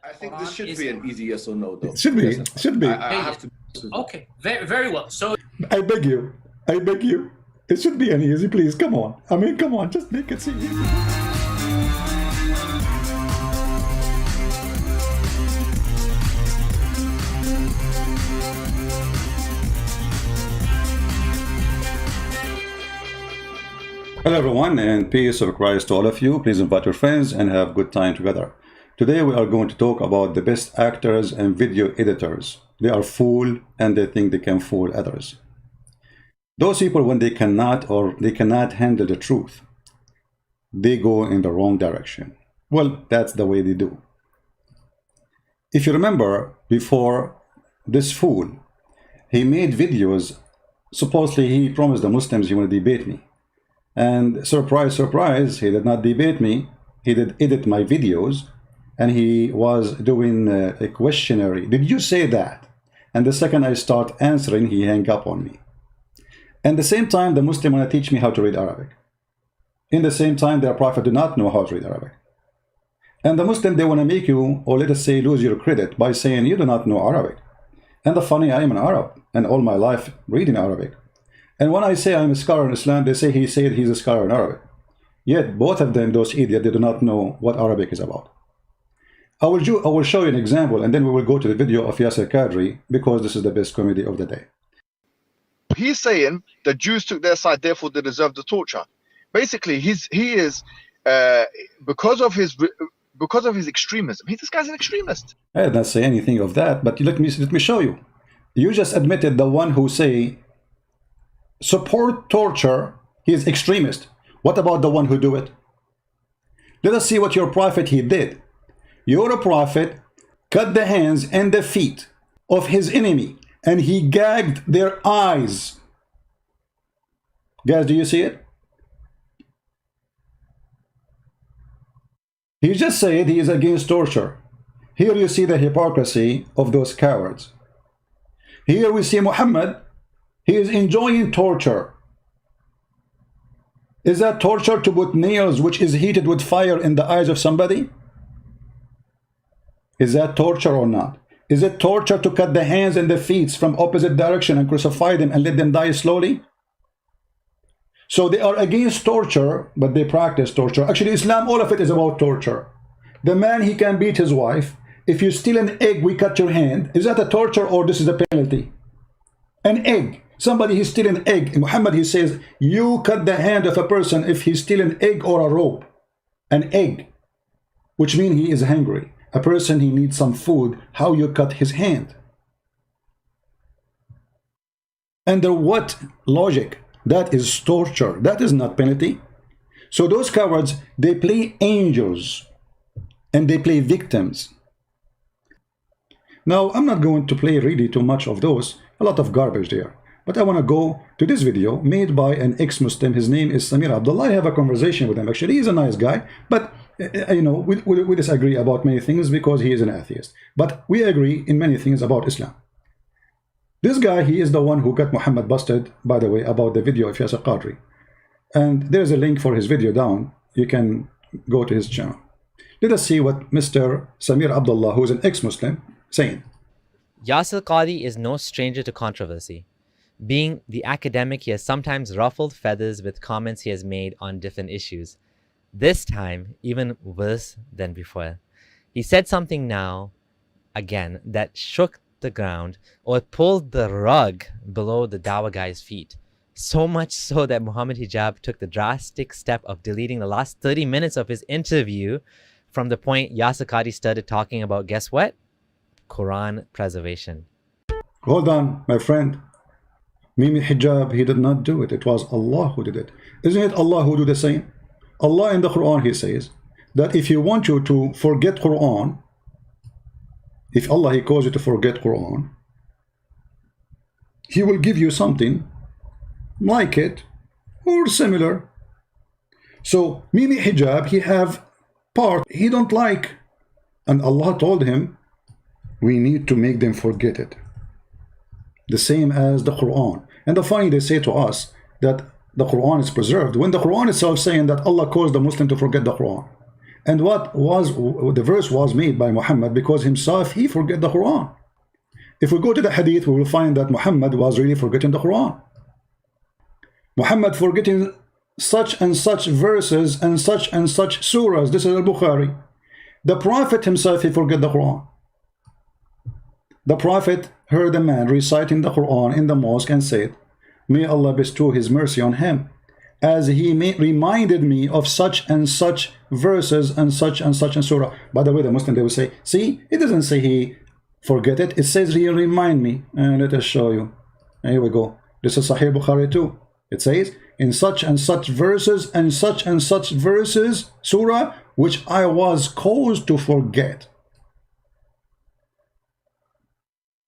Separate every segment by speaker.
Speaker 1: I think this should be an easy yes or no, though.
Speaker 2: It should be.
Speaker 1: Yes,
Speaker 2: Should be.
Speaker 1: I have to.
Speaker 3: Okay, very well. So
Speaker 2: I beg you. I beg you. It should be an easy, please. Come on. I mean, come on. Just make it seem easy. Hello everyone, and peace of Christ to all of you. Please invite your friends and have good time together. Today we are going to talk about the best actors and video editors. They are fool and they think they can fool others. Those people, when they cannot handle the truth, they go in the wrong direction. Well, that's the way they do. If you remember, before this fool, he made videos. Supposedly he promised the Muslims he will debate me. And surprise, surprise, he did not debate me. He did edit my videos, and he was doing a questionnaire. Did you say that? And the second I start answering, he hang up on me. And the same time, the Muslim want to teach me how to read Arabic. In the same time, their prophet do not know how to read Arabic. And the Muslim, they want to make you, or let us say, lose your credit by saying you do not know Arabic. And the funny, I am an Arab, and all my life reading Arabic. And when I say I'm a scholar in Islam, they say he said he's a scholar in Arabic. Yet both of them, those idiots, they do not know what Arabic is about. I will show you an example, and then we will go to the video of Yasser Qadri, because this is the best comedy of the day.
Speaker 4: He's saying the Jews took their side, therefore they deserve the torture. Basically, he is because of his extremism. This guy's an extremist.
Speaker 2: I did not say anything of that, but let me show you. You just admitted the one who say support torture, he is extremist. What about the one who do it? Let us see what your prophet he did. Your prophet cut the hands and the feet of his enemy, and he gagged their eyes. Guys, do you see it? He just said he is against torture. Here you see the hypocrisy of those cowards. Here we see Muhammad. He is enjoying torture. Is that torture to put nails which is heated with fire in the eyes of somebody? Is that torture or not? Is it torture to cut the hands and the feet from opposite direction and crucify them and let them die slowly? So they are against torture, but they practice torture. Actually, Islam, all of it is about torture. The man, he can beat his wife. If you steal an egg, we cut your hand. Is that a torture or this is a penalty? An egg. Somebody, he steal an egg. In Muhammad, he says, you cut the hand of a person if he steal an egg or a rope. An egg, which means he is hungry. A person, he needs some food. How you cut his hand? Under what logic? That is torture. That is not penalty. So those cowards, they play angels and they play victims. Now, I'm not going to play really too much of those. A lot of garbage there. But I want to go to this video made by an ex-Muslim. His name is Samir Abdullah. I have a conversation with him. Actually, he's a nice guy. But, you know, we disagree about many things because he is an atheist. But we agree in many things about Islam. This guy, he is the one who got Muhammad busted, by the way, about the video of Yasser Qadri. And there's a link for his video down. You can go to his channel. Let us see what Mr. Samir Abdullah, who is an ex-Muslim, saying.
Speaker 5: Yasser Qadri is no stranger to controversy. Being the academic, he has sometimes ruffled feathers with comments he has made on different issues. This time, even worse than before. He said something now, again, that shook the ground or pulled the rug below the Dawah guy's feet. So much so that Muhammad Hijab took the drastic step of deleting the last 30 minutes of his interview from the point Yasser Qadri started talking about, guess what? Quran preservation.
Speaker 2: Hold on, my friend. Mimi Hijab, he did not do it. It was Allah who did it. Isn't it Allah who do the same? Allah in the Quran, he says that if you want you to forget Quran, if Allah, he calls you to forget Quran, he will give you something like it or similar. So Mimi Hijab, he have part he don't like, and Allah told him we need to make them forget it. The same as the Quran. And the funny, they say to us that the Quran is preserved when the Quran itself saying that Allah calls the Muslim to forget the Quran. And what was the verse was made by Muhammad because himself he forget the Quran. If we go to the hadith, we will find that Muhammad was really forgetting the Quran. Muhammad forgetting such and such verses and such surahs. This is al-Bukhari. The Prophet himself, he forget the Quran. The Prophet heard a man reciting the Quran in the mosque and said, may Allah bestow his mercy on him, as he reminded me of such and such verses and such and surah. By the way, the Muslim, they will say, see, it doesn't say he forget it, it says he remind me. And let us show you. Here we go. This is Sahih Bukhari too. It says, in such and such verses and such verses, surah, which I was caused to forget.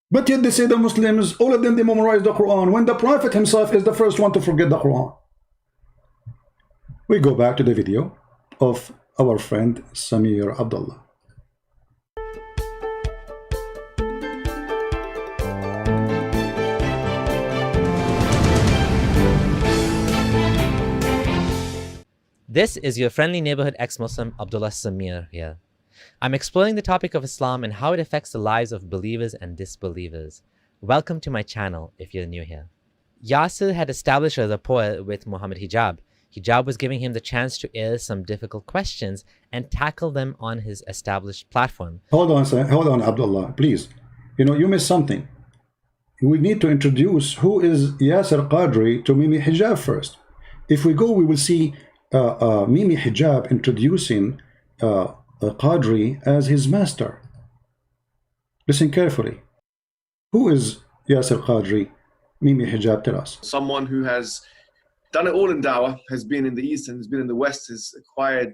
Speaker 2: But yet they say the Muslims, all of them, they memorize the Quran, when the Prophet himself is the first one to forget the Quran. We go back to the video of our friend Samir Abdullah.
Speaker 5: This is your friendly neighborhood ex-Muslim Abdullah Samir here. I'm exploring the topic of Islam and how it affects the lives of believers and disbelievers. Welcome to my channel if you're new here. Yasir had established a rapport with Muhammad Hijab. Hijab was giving him the chance to air some difficult questions and tackle them on his established platform.
Speaker 2: Hold on, Abdullah, please. You know, you missed something. We need to introduce who is Yasir Qadri to Mimi Hijab first. If we go, we will see Mimi Hijab introducing Qadri as his master. Listen carefully. Who is Yasir Qadri? Mimi Hijab, tell us.
Speaker 1: Someone who has done it all in dawah, has been in the East and has been in the West, has acquired,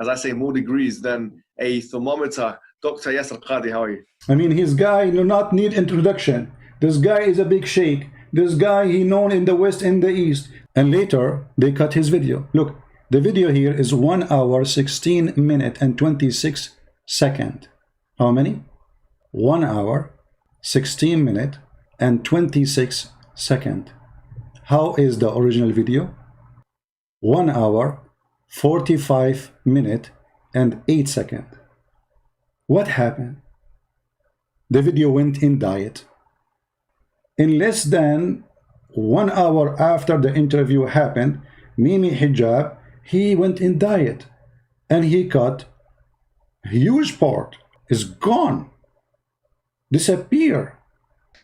Speaker 1: as I say, more degrees than a thermometer. Dr. Yasir Qadri, how are you?
Speaker 2: I mean, his guy do not need introduction. This guy is a big sheikh. This guy, he known in the West and the East. And later, they cut his video. Look. The video here is 1 hour, 16 minutes and 26 seconds. How many? 1 hour, 16 minutes and 26 seconds. How is the original video? 1 hour, 45 minutes and 8 seconds. What happened? The video went in diet. In less than 1 hour after the interview happened, Mimi Hijab, he went in diet and he cut a huge part, is gone, disappear.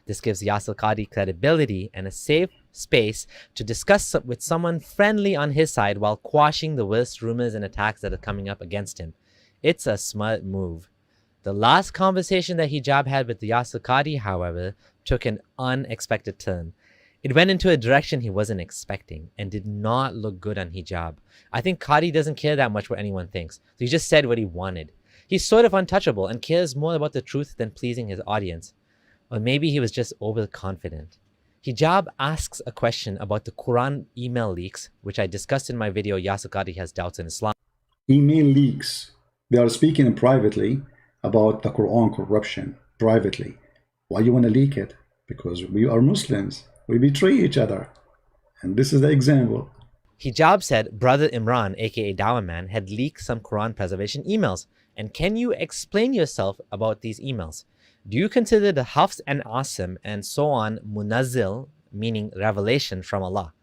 Speaker 5: This gives Yasir Qadri credibility and a safe space to discuss with someone friendly on his side while quashing the worst rumors and attacks that are coming up against him. It's a smart move. The last conversation that Hijab had with Yasir Qadri, however, took an unexpected turn. It went into a direction he wasn't expecting and did not look good on Hijab. I think Qadri doesn't care that much what anyone thinks, so he just said what he wanted. He's sort of untouchable and cares more about the truth than pleasing his audience. Or maybe he was just overconfident. Hijab asks a question about the Quran email leaks, which I discussed in my video, Yasir Qadri Has Doubts in Islam.
Speaker 2: Email leaks. They are speaking privately about the Quran corruption, privately. Why you want to leak it? Because we are Muslims. We betray each other. And this is the example.
Speaker 5: Hijab said Brother Imran, aka Dawah Man, had leaked some Quran preservation emails. And can you explain yourself about these emails? Do you consider the Hafs and Asim and so on Munazzil, meaning revelation from Allah?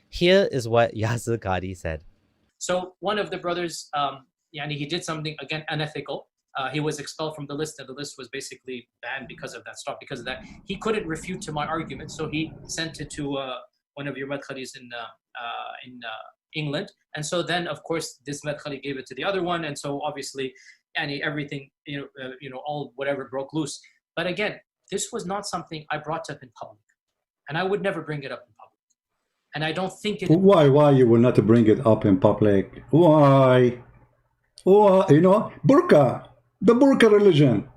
Speaker 5: Here is what Yasir Qadri said.
Speaker 3: So one of the brothers, he did something, again, unethical. He was expelled from the list, and the list was basically banned because of that, stopped because of that. He couldn't refute to my argument, so he sent it to one of your madkhalis in England. And so then, of course, this madkhali gave it to the other one, and so obviously, everything, all whatever broke loose. But again, this was not something I brought up in public, and I would never bring it up in public. And I don't think it.
Speaker 2: Why you will not bring it up in public? Why? Burqa. The burqa religion.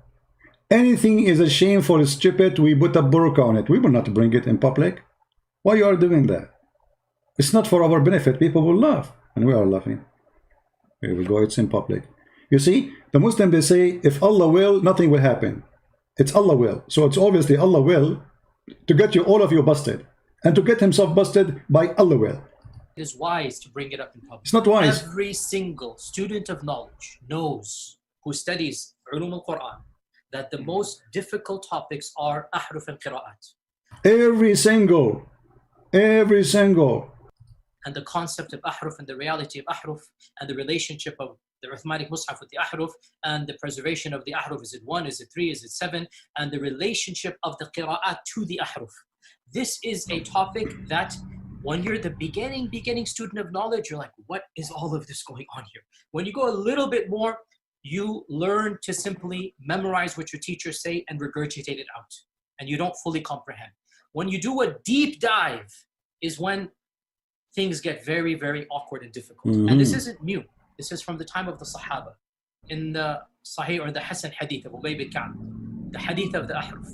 Speaker 2: Anything is a shameful, stupid, we put a burqa on it. We will not bring it in public. Why you are doing that? It's not for our benefit. People will laugh. And we are laughing. Here we go. It's in public. You see, the Muslims, they say, if Allah will, nothing will happen. It's Allah will. So it's obviously Allah will to get you, all of you, busted. And to get himself busted by Allah will.
Speaker 3: It is wise to bring it up in public.
Speaker 2: It's not wise.
Speaker 3: Every single student of knowledge knows, who studies Ulum al-Quran, that the most difficult topics are ahruf and qira'at.
Speaker 2: Every single.
Speaker 3: And the concept of ahruf and the reality of ahruf and the relationship of the Uthmanic Mus'haf with the ahruf and the preservation of the ahruf. Is it 1? Is it 3? Is it 7? And the relationship of the qira'at to the ahruf. This is a topic that when you're the beginning student of knowledge, you're like, what is all of this going on here? When you go a little bit more, you learn to simply memorize what your teachers say and regurgitate it out. And you don't fully comprehend. When you do a deep dive is when things get very, very awkward and difficult. And this isn't new. This is from the time of the Sahaba. In the Sahih or the Hasan Hadith of Ubay bin Ka'b, the Hadith of the Ahruf,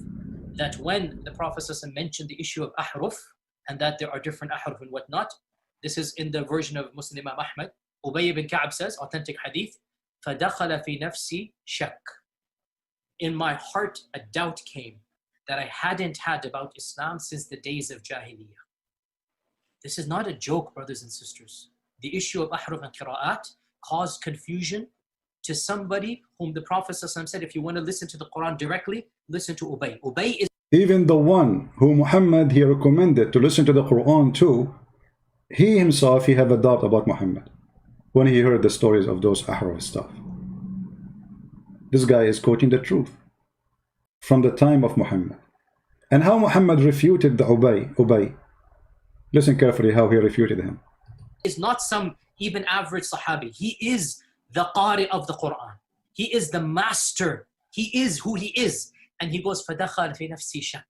Speaker 3: that when the Prophet mentioned the issue of Ahruf and that there are different Ahruf and whatnot, this is in the version of Muslim Imam Ahmad. Ubay bin Ka'b says, authentic Hadith, فَدَخَلَ فِي نَفْسِي شَكٍّ. In my heart, a doubt came that I hadn't had about Islam since the days of Jahiliyyah. This is not a joke, brothers and sisters. The issue of ahruf and qira'at caused confusion to somebody whom the Prophet said, if you want to listen to the Quran directly, listen to Ubay. Ubay is
Speaker 2: even the one who Muhammad he recommended to listen to the Quran to, he himself, he have a doubt about Muhammad when he heard the stories of those ahruf stuff. This guy is quoting the truth from the time of Muhammad. And how Muhammad refuted the Ubay. Listen carefully how he refuted him.
Speaker 3: Is not some even average Sahabi. He is the Qari of the Quran. He is the master. He is who he is. And he goes, فَدَخَلْ فِي نَفْسِي شَكٍّ.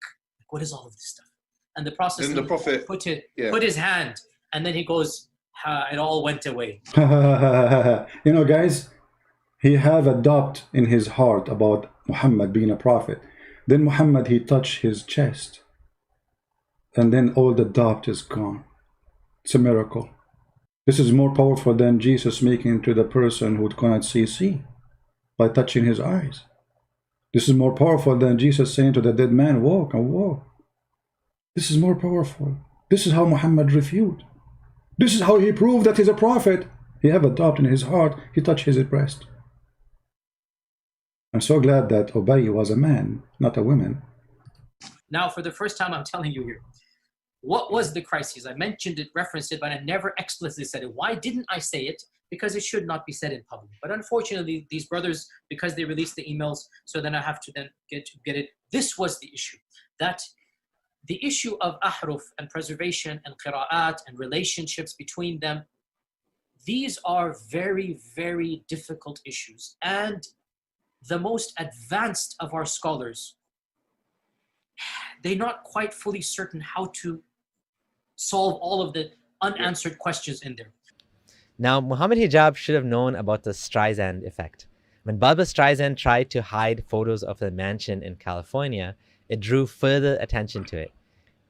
Speaker 3: What is all of this stuff? And the Prophet put his hand, and then he goes, it all went away.
Speaker 2: You know, guys, he have a doubt in his heart about Muhammad being a prophet. Then Muhammad, he touched his chest. And then all the doubt is gone. It's a miracle. This is more powerful than Jesus speaking to the person who cannot see by touching his eyes. This is more powerful than Jesus saying to the dead man, walk and walk. This is more powerful. This is how Muhammad refuted. This is how he proved that he's a prophet. He have a doubt in his heart. He touched his breast. I'm so glad that Ubay was a man, not a woman.
Speaker 3: Now, for the first time, I'm telling you here, what was the crisis? I mentioned it, referenced it, but I never explicitly said it. Why didn't I say it? Because it should not be said in public. But unfortunately, these brothers, because they released the emails, so then I have to then get it. This was the issue. That the issue of ahruf and preservation and qira'at and relationships between them, these are very, very difficult issues. And the most advanced of our scholars, they're not quite fully certain how to solve all of the unanswered questions in there.
Speaker 5: Now, Muhammad Hijab should have known about the Streisand effect. When Barbra Streisand tried to hide photos of the mansion in California, it drew further attention to it.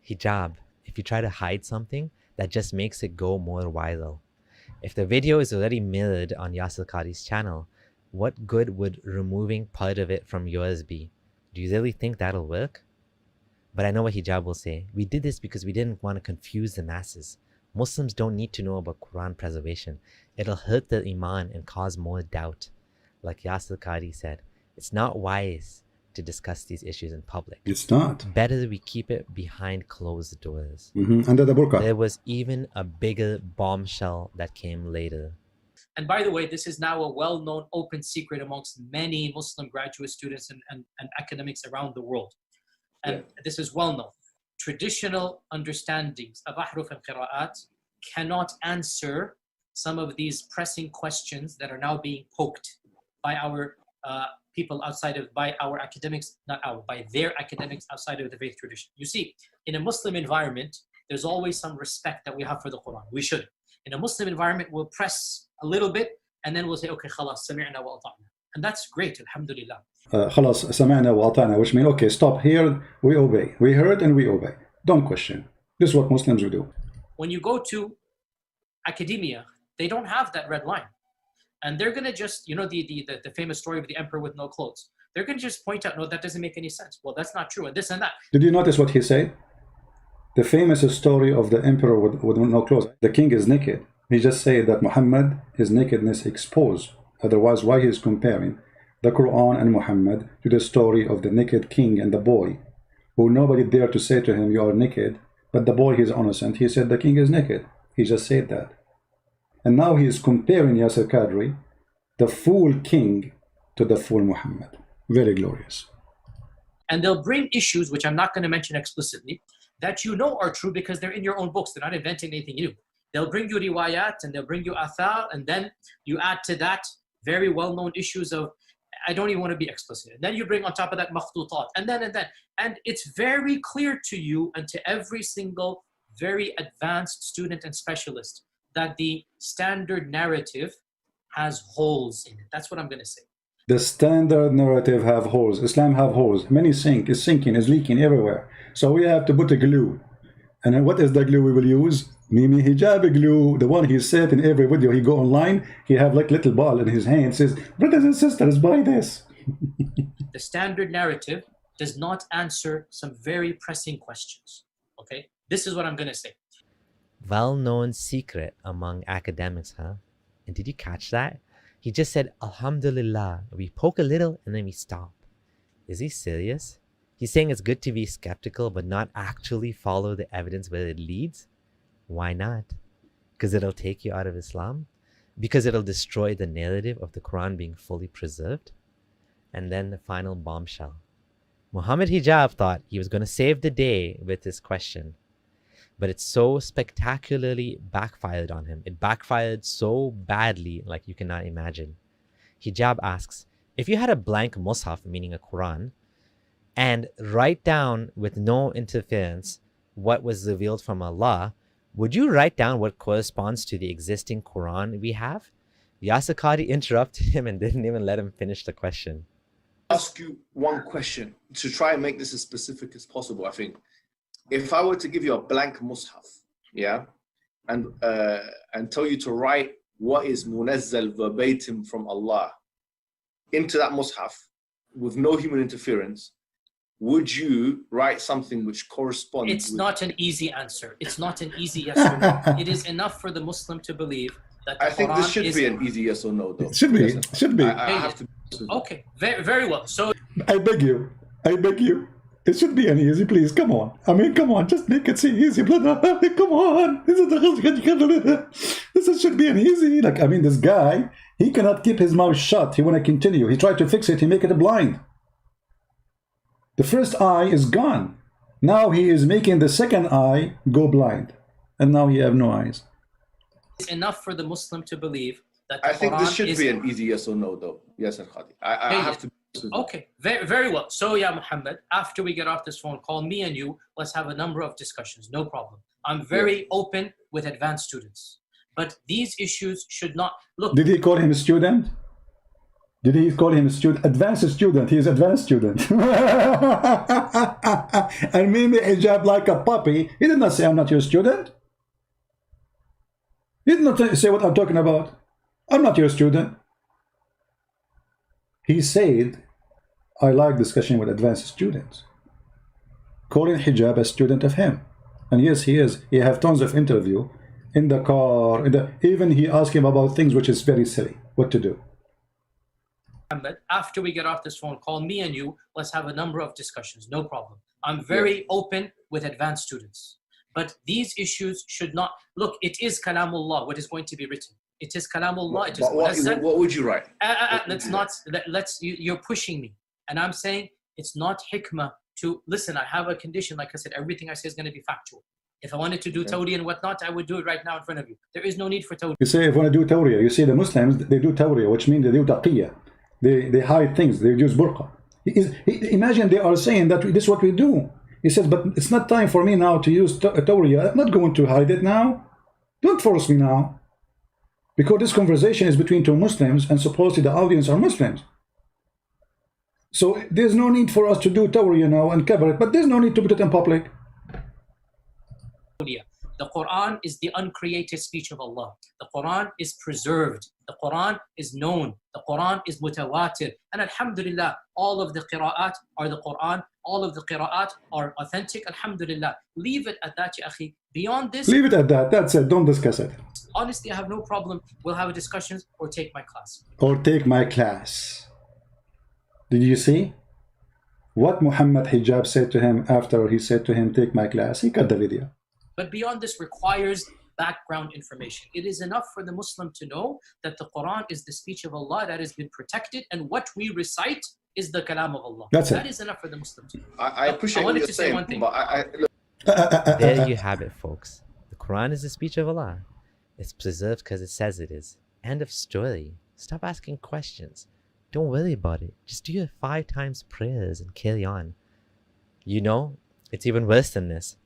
Speaker 5: Hijab, if you try to hide something, that just makes it go more viral. If the video is already mirrored on Yasir Qadhi's channel, what good would removing part of it from yours be? Do you really think that'll work? But I know what Hijab will say. We did this because we didn't want to confuse the masses. Muslims don't need to know about Quran preservation. It'll hurt their iman and cause more doubt. Like Yasir Qadhi said, it's not wise to discuss these issues in public.
Speaker 2: It's not.
Speaker 5: Better we keep it behind closed doors.
Speaker 2: Under the burqa.
Speaker 5: There was even a bigger bombshell that came later.
Speaker 3: And by the way, this is now a well-known open secret amongst many Muslim graduate students and academics around the world. And this is well known. Traditional understandings of ahruf and qira'at cannot answer some of these pressing questions that are now being poked by our people outside of, by our academics, by their academics outside of the faith tradition. You see, in a Muslim environment, there's always some respect that we have for the Quran. We should. In a Muslim environment, we'll press a little bit and then we'll say, okay, khalas, sami'na wa ata'na. And that's great, alhamdulillah.
Speaker 2: خلاص سمعنا وأطعنا, which means okay, stop here, we obey. We heard and we obey. Don't question. This is what Muslims will do.
Speaker 3: When you go to academia, they don't have that red line. And they're going to just, you know, the famous story of the emperor with no clothes. They're going to just point out, no, that doesn't make any sense. Well, that's not true, and this and that.
Speaker 2: Did you notice what he said? The famous story of the emperor with no clothes. The king is naked. He just said that Muhammad, his nakedness exposed. Otherwise, why he is comparing the Quran and Muhammad to the story of the naked king and the boy, who nobody dared to say to him, you are naked, but the boy, he is innocent. He said the king is naked. He just said that. And now he is comparing Yasir Qadri, the fool king, to the fool Muhammad. Very glorious.
Speaker 3: And they'll bring issues, which I'm not going to mention explicitly, that you know are true because they're in your own books. They're not inventing anything new. They'll bring you riwayat and they'll bring you athar, and then you add to that very well-known issues of, I don't even want to be explicit. And then you bring on top of that makhtutat, and then. And it's very clear to you and to every single very advanced student and specialist that the standard narrative has holes in it. That's what I'm going to say.
Speaker 2: The standard narrative have holes. Islam have holes. Many sink, is sinking, is leaking everywhere. So we have to put a glue. And then what is the glue we will use? Mimi hijab glue. The one he said in every video. He go online, he have like little ball in his hand, says, brothers and sisters, buy this.
Speaker 3: The standard narrative does not answer some very pressing questions. Okay? This is what I'm going to say.
Speaker 5: Well-known secret among academics, huh? And did you catch that? He just said, Alhamdulillah. We poke a little and then we stop. Is he serious? He's saying it's good to be skeptical but not actually follow the evidence where it leads? Why not? Because it'll take you out of Islam? Because it'll destroy the narrative of the Quran being fully preserved? And then the final bombshell. Muhammad Hijab thought he was going to save the day with this question. But it so spectacularly backfired on him. It backfired so badly, like you cannot imagine. Hijab asks, if you had a blank mushaf, meaning a Quran, and write down with no interference what was revealed from Allah, would you write down what corresponds to the existing Quran we have? Yasir Qadri interrupted him and didn't even let him finish the question.
Speaker 1: Ask you one question to try and make this as specific as possible. I think if I were to give you a blank mushaf, yeah, and tell you to write what is munazzal verbatim from Allah into that mushaf with no human interference, would you write something which corresponds?
Speaker 3: It's not an easy answer. It's not an easy yes or no. It is enough for the Muslim to believe that the
Speaker 1: I think
Speaker 3: Quran
Speaker 1: this should
Speaker 3: is
Speaker 1: be an easy yes or no, though.
Speaker 2: It should be.
Speaker 1: Yes,
Speaker 2: Should be.
Speaker 1: I have to.
Speaker 3: Okay, very, very well. So
Speaker 2: I beg you. I beg you. It should be an easy, please. Come on. I mean, come on. Just make it seem easy, brother. Come on. This should be an easy. Like, I mean, this guy, he cannot keep his mouth shut. He want to continue. He tried to fix it. He make it blind. The first eye is gone. Now he is making the second eye go blind. And now he have no eyes.
Speaker 3: it's enough for the Muslim to believe that the
Speaker 1: I think
Speaker 3: Quran
Speaker 1: this should
Speaker 3: is
Speaker 1: be an easy yes or no, though. Yes, Khadi. I have to.
Speaker 3: Okay, very, very well. So, yeah, Muhammad, after we get off this phone call, me and you, let's have a number of discussions. No problem. I'm very open with advanced students. But these issues should not... Look.
Speaker 2: Did he call him a student? Did he call him a student? Advanced student. He is advanced student. And Mimi hijab like a puppy. He did not say, I'm not your student. He did not say what I'm talking about. I'm not your student. He said, I like discussion with advanced students. Calling hijab a student of him. And yes, he is. He have tons of interview in the car. Even he asked him about things which is very silly. What to do.
Speaker 3: Muhammad, after we get off this phone call, me and you, let's have a number of discussions. No problem. I'm very open with advanced students. But these issues should not... Look, it is Kalamullah, what is going to be written. It is Kalamullah. It is
Speaker 1: what would you write?
Speaker 3: You're pushing me. And I'm saying it's not hikmah to... Listen, I have a condition. Like I said, everything I say is going to be factual. If I wanted to do tawri and whatnot, I would do it right now in front of you. There is no need for tawri.
Speaker 2: You say if you want to do tawriya, you see the Muslims, they do tawriya, which means they do taqiyya. They hide things. They use burqa. Imagine they are saying that this is what we do. He says, but it's not time for me now to use tawriya. I'm not going to hide it now. Don't force me now. Because this conversation is between two Muslims and supposedly the audience are Muslims. So there's no need for us to do tawriya now and cover it, but there's no need to put it in public.
Speaker 3: The The Quran is the uncreated speech of Allah. The Quran is preserved. The Quran is known. The Quran is mutawatir. And alhamdulillah, all of the qira'at are the Quran. All of the qira'at are authentic. Alhamdulillah. Leave it at that, ya akhi. Beyond this,
Speaker 2: Leave it at that. That's it. Don't discuss it.
Speaker 3: honestly, I have no problem. We'll have a discussion or take my class.
Speaker 2: Or take my class. Did you see what Muhammad Hijab said to him after he said to him, take my class? He cut the video.
Speaker 3: But beyond this requires background information. It is enough for the Muslim to know that the Quran is the speech of Allah that has been protected, and what we recite is the kalam of Allah.
Speaker 2: That's it.
Speaker 3: That is enough for the Muslim to know.
Speaker 1: I appreciate what you're saying, but look,
Speaker 5: There you have it, folks. The Quran is the speech of Allah. It's preserved because it says it is. End of story. Stop asking questions. Don't worry about it. Just do your 5 times prayers and carry on. You know, it's even worse than this.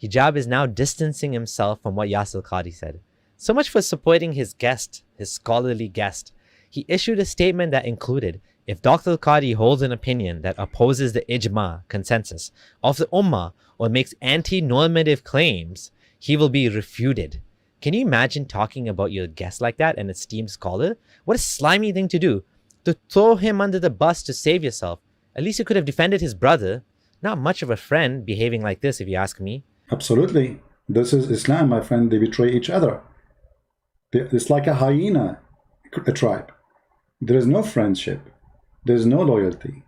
Speaker 5: Hijab is now distancing himself from what Yasir Qadhi said. So much for supporting his guest, his scholarly guest. He issued a statement that included, if Dr. Qadhi holds an opinion that opposes the ijma, consensus, of the ummah or makes anti-normative claims, he will be refuted. Can you imagine talking about your guest like that, an esteemed scholar? What a slimy thing to do. To throw him under the bus to save yourself. At least you could have defended his brother. Not much of a friend behaving like this, if you ask me.
Speaker 2: Absolutely. This is Islam, my friend. They betray each other. It's like a hyena, a tribe. There is no friendship. There is no loyalty.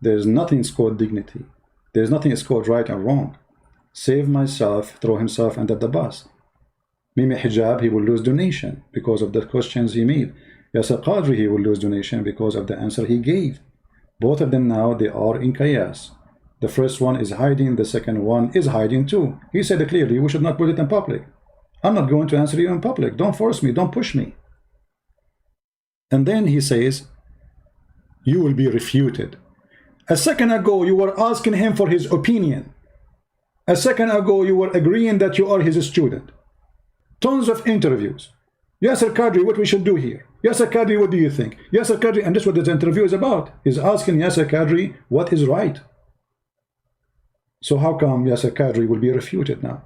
Speaker 2: There is nothing called dignity. There is nothing called right and wrong. Save myself, throw himself under the bus. Mimi Hijab, he will lose donation because of the questions he made. Yasir Qadri, he will lose donation because of the answer he gave. Both of them now, they are in chaos. The first one is hiding, the second one is hiding too. He said clearly, we should not put it in public. I'm not going to answer you in public. Don't force me, don't push me. And then he says, you will be refuted. A second ago, you were asking him for his opinion. A second ago, you were agreeing that you are his student. Tons of interviews. Yasir Qadri, what we should do here? Yasir Qadri, what do you think? Yasir Qadri, and this is what this interview is about. He's asking Yasir Qadri what is right. So how come Yasir Qadri will be refuted now?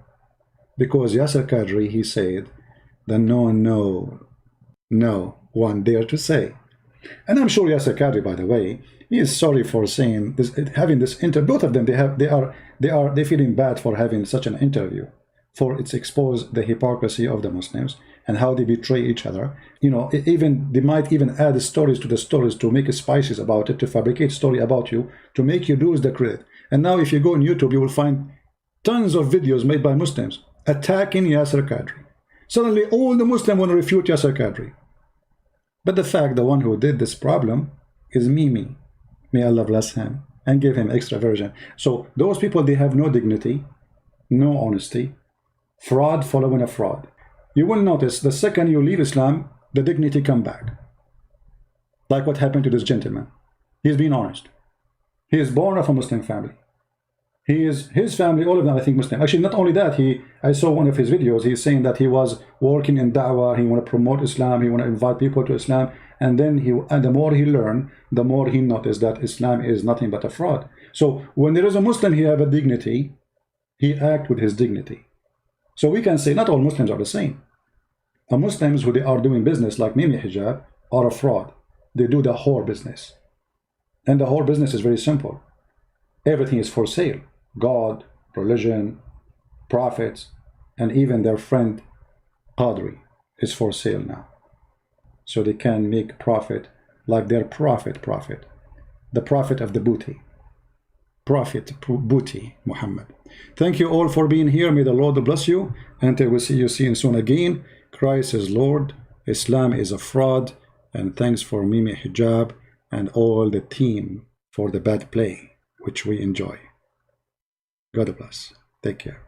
Speaker 2: Because Yasir Qadri, he said that no one dare to say. And I'm sure Yasir Qadri, by the way, he is sorry for saying this, having this interview. Both of them, they're feeling bad for having such an interview, for it's exposed the hypocrisy of the Muslims and how they betray each other. You know, they might even add stories to the stories to make spices about it, to fabricate story about you, to make you lose the credit. And now if you go on YouTube, you will find tons of videos made by Muslims attacking Yasir Qadri. Suddenly all the Muslims want to refute Yasir Qadri. But the fact, the one who did this problem is Mimi. May Allah bless him and give him extra version. So those people, they have no dignity, no honesty, fraud following a fraud. You will notice the second you leave Islam, the dignity come back. Like what happened to this gentleman. He's being honest. He is born of a Muslim family. His family, all of them, I think, Muslim. Actually, not only that, I saw one of his videos. He's saying that he was working in da'wah. He want to promote Islam. He want to invite people to Islam. And then the more he learned, the more he noticed that Islam is nothing but a fraud. So when there is a Muslim, he have a dignity. He act with his dignity. So we can say not all Muslims are the same. Muslims who they are doing business like Mimi Hijab are a fraud. They do the whore business. And the whore business is very simple. Everything is for sale. God, religion, prophets, and even their friend Qadri is for sale now. So they can make profit like their prophet, the prophet of the booty. Prophet, booty, Muhammad. Thank you all for being here. May the Lord bless you. Until we see you soon again. Christ is Lord. Islam is a fraud. And thanks for Mimi Hijab and all the team for the bad play, which we enjoy. God bless. Take care.